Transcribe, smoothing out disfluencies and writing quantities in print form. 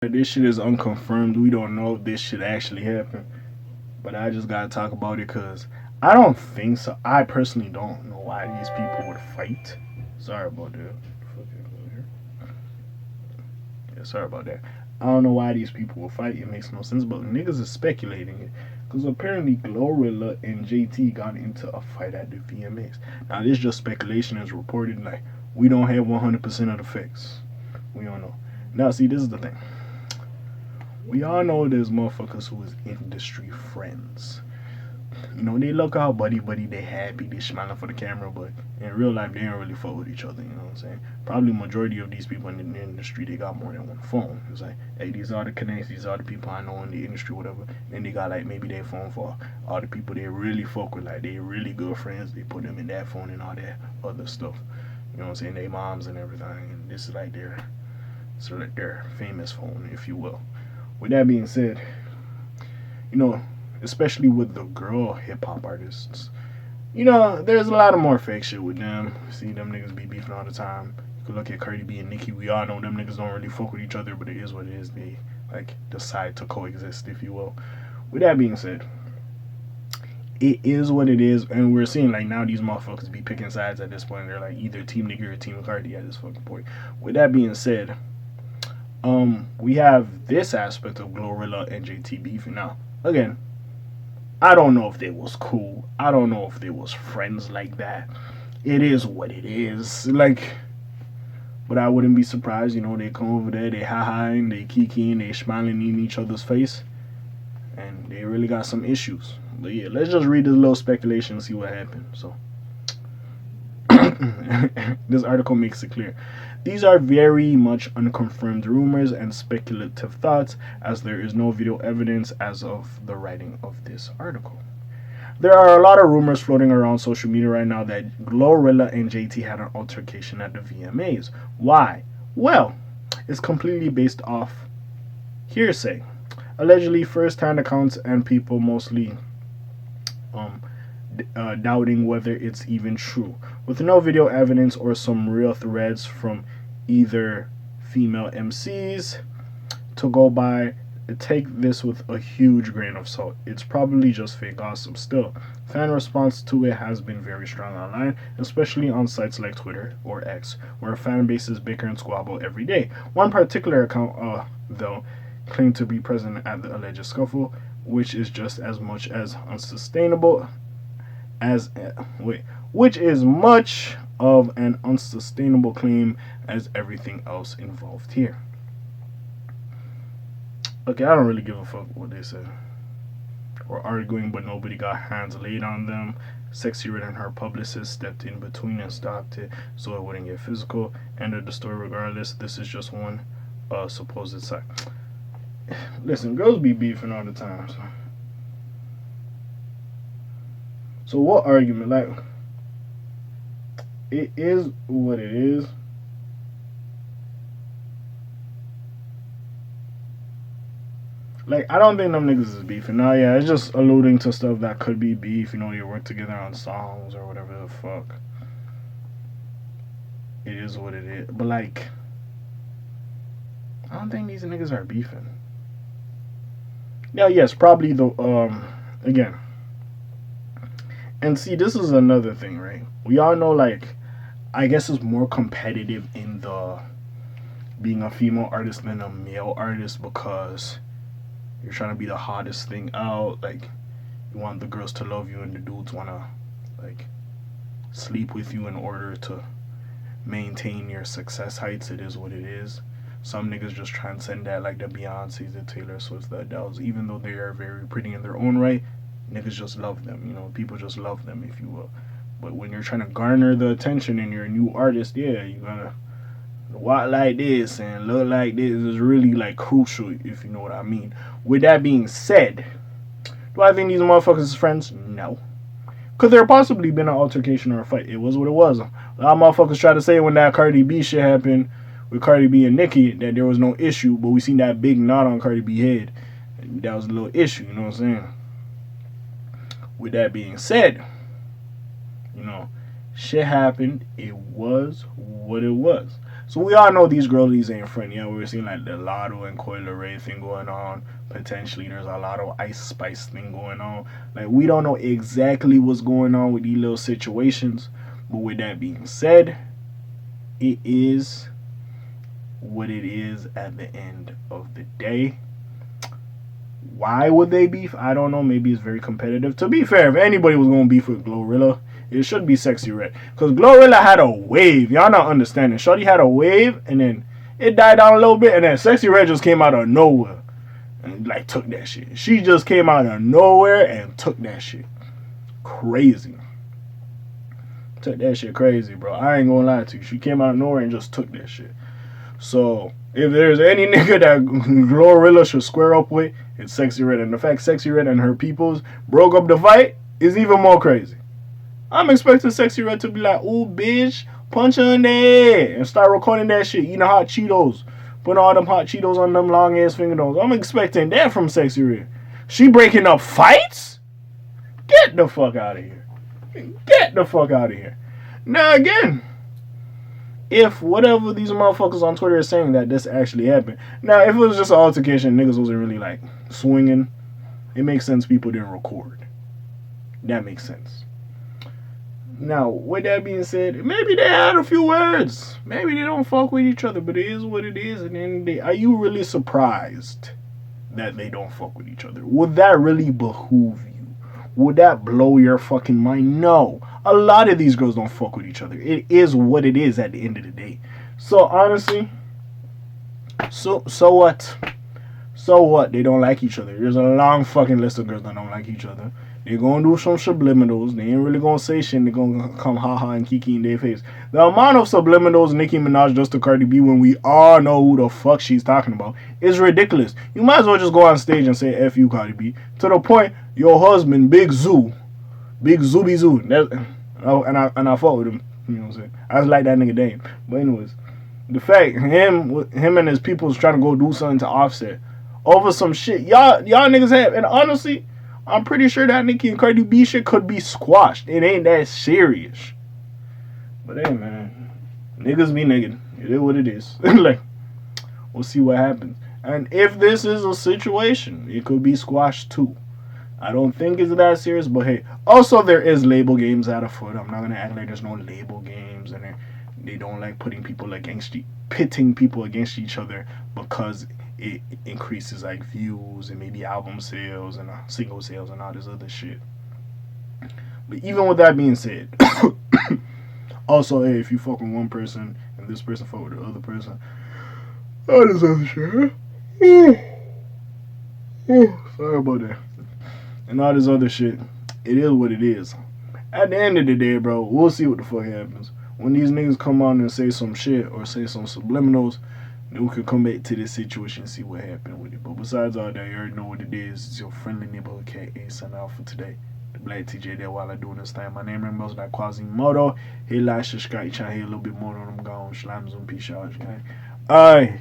This shit is unconfirmed. We don't know if this shit actually happened. But I just gotta talk about it because I don't think so. I personally don't know why these people would fight. Sorry about that. Yeah, sorry about that. I don't know why these people will fight. It makes no sense. But niggas is speculating it. Because apparently GloRilla and JT got into a fight at the VMAs. Now, this just speculation as reported. Like, we don't have 100% of the facts. We don't know. Now, see, this is the thing. We all know there's motherfuckers who is industry friends. You know, they look all buddy buddy, they happy, they smiling for the camera, but in real life they don't really fuck with each other, you know what I'm saying? Probably majority of these people in the industry, they got more than one phone. It's like, hey, these are the connects, these are the people I know in the industry, whatever. Then they got like maybe their phone for all the people they really fuck with, like they really good friends, they put them in that phone and all that other stuff. You know what I'm saying? Their moms and everything. And this is like their famous phone, if you will. With that being said, you know, especially with the girl hip hop artists, you know, there's a lot of more fake shit with them. See them niggas be beefing all the time. You could look at Cardi B and Nicki. We all know them niggas don't really fuck with each other, but it is what it is. They like decide to coexist, if you will. With that being said, it is what it is, and we're seeing like now these motherfuckers be picking sides at this point. They're like either Team Nicki or Team Cardi at this fucking point. With that being said, we have this aspect of GloRilla and JT beefing. Now, again, I don't know if they was cool. I don't know if they was friends like that. It is what it is. Like, but I wouldn't be surprised. You know, they come over there, they ha-haing, they kikiing, they smiling in each other's face, and they really got some issues. But yeah, let's just read this little speculation and see what happened. So, this article makes it clear. These are very much unconfirmed rumors and speculative thoughts, as there is no video evidence as of the writing of this article. There are a lot of rumors floating around social media right now that GloRilla and JT had an altercation at the VMAs. Why? Well, it's completely based off hearsay. Allegedly, first-hand accounts and people mostly um, doubting whether it's even true, with no video evidence or some real threads from either female MCs to go by. Take this with a huge grain of salt. It's probably just fake gossip still. Fan response to it has been very strong online, especially on sites like Twitter or X, where fan bases bicker and squabble every day. One particular account, though, claimed to be present at the alleged scuffle, which is just as much as unsustainable as which is much of an unsustainable claim as everything else involved here. Okay, I don't really give a fuck what they said. Or arguing, but nobody got hands laid on them. Sexy Red and her publicist stepped in between and stopped it so it wouldn't get physical. Ended the story regardless. This is just one supposed side. Listen, girls be beefing all the time. So what argument? Like, it is what it is. Like, I don't think them niggas is beefing. Now, yeah, it's just alluding to stuff that could be beef. You know, they work together on songs or whatever the fuck. It is what it is. But, like, I don't think these niggas are beefing. Now, yes, probably the, again. And see, this is another thing, right? We all know, like, I guess it's more competitive in the being a female artist than a male artist because you're trying to be the hottest thing out. Like, you want the girls to love you and the dudes want to, like, sleep with you in order to maintain your success heights. It is what it is. Some niggas just transcend that, like the Beyoncé's, the Taylor Swifts, the Adeles. Even though they are very pretty in their own right, niggas just love them. You know, people just love them, if you will. But when you're trying to garner the attention and you're a new artist, yeah, you gotta walk like this and look like this is really like crucial, if you know what I mean. With that being said, do I think these motherfuckers is friends? No. Could there possibly been an altercation or a fight? It was what it was. A lot of motherfuckers try to say when that Cardi B shit happened with Cardi B and Nicki that there was no issue, but we seen that big knot on Cardi B head. That was a little issue, you know what I'm saying? With that being said, you know, shit happened. It was what it was. So we all know these girlies ain't friendly. Yeah, we're seeing like the Lotto and Coil Ray thing going on. Potentially, there's a lot of Ice Spice thing going on. Like, we don't know exactly what's going on with these little situations. But with that being said, it is what it is at the end of the day. Why would they beef? I don't know. Maybe it's very competitive. To be fair, if anybody was going to beef with GloRilla, it should be Sexy Red. Because GloRilla had a wave. Y'all not understanding. Shorty had a wave, and then it died down a little bit, and then Sexy Red just came out of nowhere and, like, took that shit. She just came out of nowhere and took that shit. Crazy. Took that shit crazy, bro. I ain't gonna lie to you. She came out of nowhere and just took that shit. So, if there's any nigga that GloRilla should square up with, it's Sexy Red. And the fact Sexy Red and her peoples broke up the fight is even more crazy. I'm expecting Sexy Red to be like, ooh, bitch, punch her in the head. And start recording that shit, eating hot Cheetos. Putting all them hot Cheetos on them long ass fingernails. I'm expecting that from Sexy Red. She breaking up fights? Get the fuck out of here. Get the fuck out of here. Now again, if whatever these motherfuckers on Twitter are saying that this actually happened. Now, if it was just an altercation, niggas wasn't really like swinging, it makes sense people didn't record. That makes sense. Now, with that being said, maybe they had a few words. Maybe they don't fuck with each other, but it is what it is. At the end of the day, are you really surprised that they don't fuck with each other? Would that really behoove you? Would that blow your fucking mind? No. A lot of these girls don't fuck with each other. It is what it is at the end of the day. So, honestly, so what? So what? They don't like each other. There's a long fucking list of girls that don't like each other. They're gonna do some subliminals. They ain't really gonna say shit. They're gonna come haha and kiki in their face. The amount of subliminals Nicki Minaj does to Cardi B when we all know who the fuck she's talking about is ridiculous. You might as well just go on stage and say F you, Cardi B. To the point, your husband, Big Zoo. Big Zooby Zoo. And I fought with him. You know what I'm saying? I just like that nigga name. But anyways, the fact him and his people was trying to go do something to Offset over some shit y'all niggas have. And honestly, I'm pretty sure that Nicki and Cardi B shit could be squashed. It ain't that serious. But hey, man, niggas be nigga. It is what it is. Like, we'll see what happens. And if this is a situation, it could be squashed too. I don't think it's that serious, but hey. Also, there is label games out of foot. I'm not gonna act like there's no label games, and they don't like pitting people against each other because it increases like views and maybe album sales and single sales and all this other shit. But even with that being said, also, hey, if you fuck with one person and this person fuck with the other person, all this other shit. Sorry about that. And all this other shit, it is what it is. At the end of the day, bro, we'll see what the fuck happens. When these niggas come on and say some shit or say some subliminals, then we can come back to this situation and see what happened with it. But besides all that, you already know what it is. It's your friendly neighborhood K.A. signing out for today. The Black TJ there while I doing this time. My name is like Quasimodo. Hit like, subscribe, try to hear a little bit more on them gone. Slimes and peace out, guys. Alright.